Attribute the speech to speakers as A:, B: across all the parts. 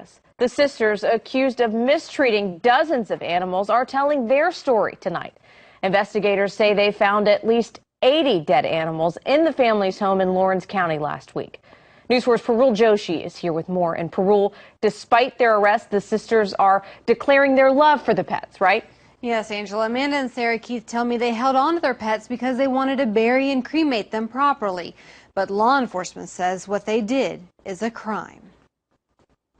A: Vegas. The sisters accused of mistreating dozens of animals are telling their story tonight. Investigators say they found at least 80 dead animals in the family's home in Lawrence County last week. News 4's Parul Joshi is here with more. And Parul, despite their arrest, the sisters are declaring their love for the pets, right?
B: Yes, Angela. Amanda and Sarah Keith tell me they held on to their pets because they wanted to bury and cremate them properly. But law enforcement says what they did is a crime.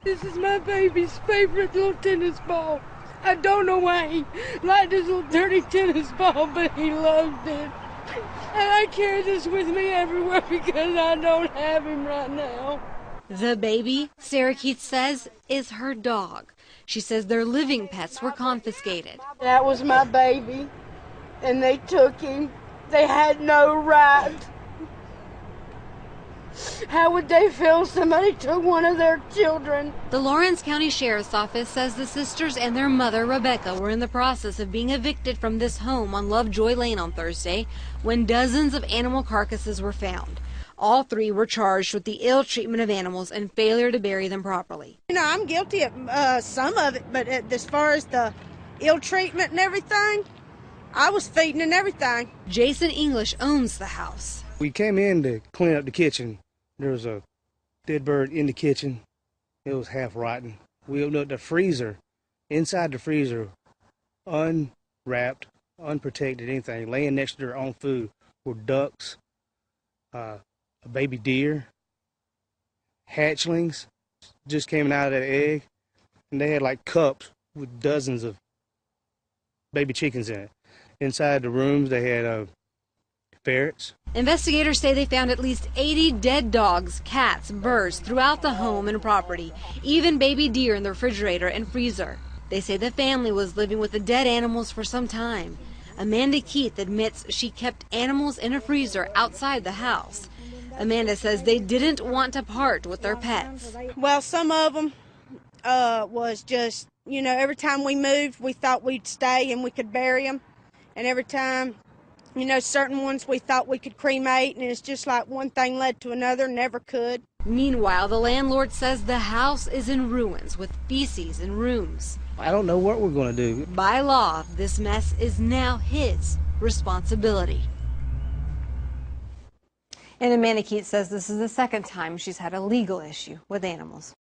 C: This is my baby's favorite little tennis ball. I don't know why he liked his little dirty tennis ball, but he loved it. And I carry this with me everywhere because I don't have him right now.
B: The baby, Sarah Keith says, is her dog. She says their living pets were confiscated.
C: That was my baby, and they took him. They had no right. How would they feel if somebody took one of their children?
B: The Lawrence County Sheriff's Office says the sisters and their mother, Rebecca, were in the process of being evicted from this home on Lovejoy Lane on Thursday when dozens of animal carcasses were found. All three were charged with the ill treatment of animals and failure to bury them properly.
D: You know, I'm guilty of some of it, but as far as the ill treatment and everything, I was feeding and everything.
B: Jason English owns the house.
E: We came in to clean up the kitchen. There was a dead bird in the kitchen. It was half rotten. We opened up the freezer. Inside the freezer, unwrapped, unprotected, anything, laying next to their own food were ducks, a baby deer, hatchlings just came out of that egg, and they had like cups with dozens of baby chickens in it. Inside the rooms, they had ferrets.
B: Investigators say they found at least 80 dead dogs, cats, birds throughout the home and property, even baby deer in the refrigerator and freezer. They say the family was living with the dead animals for some time. Amanda Keith admits she kept animals in a freezer outside the house. Amanda says they didn't want to part with their pets.
D: Well, some of them was just, you know, every time we moved, we thought we'd stay and we could bury them. And every time, you know, certain ones we thought we could cremate, and it's just like one thing led to another, never could.
B: Meanwhile, the landlord says the house is in ruins with feces in rooms.
E: I don't know what we're going to do.
B: By law, this mess is now his responsibility. And Amanda Keith says this is the second time she's had a legal issue with animals.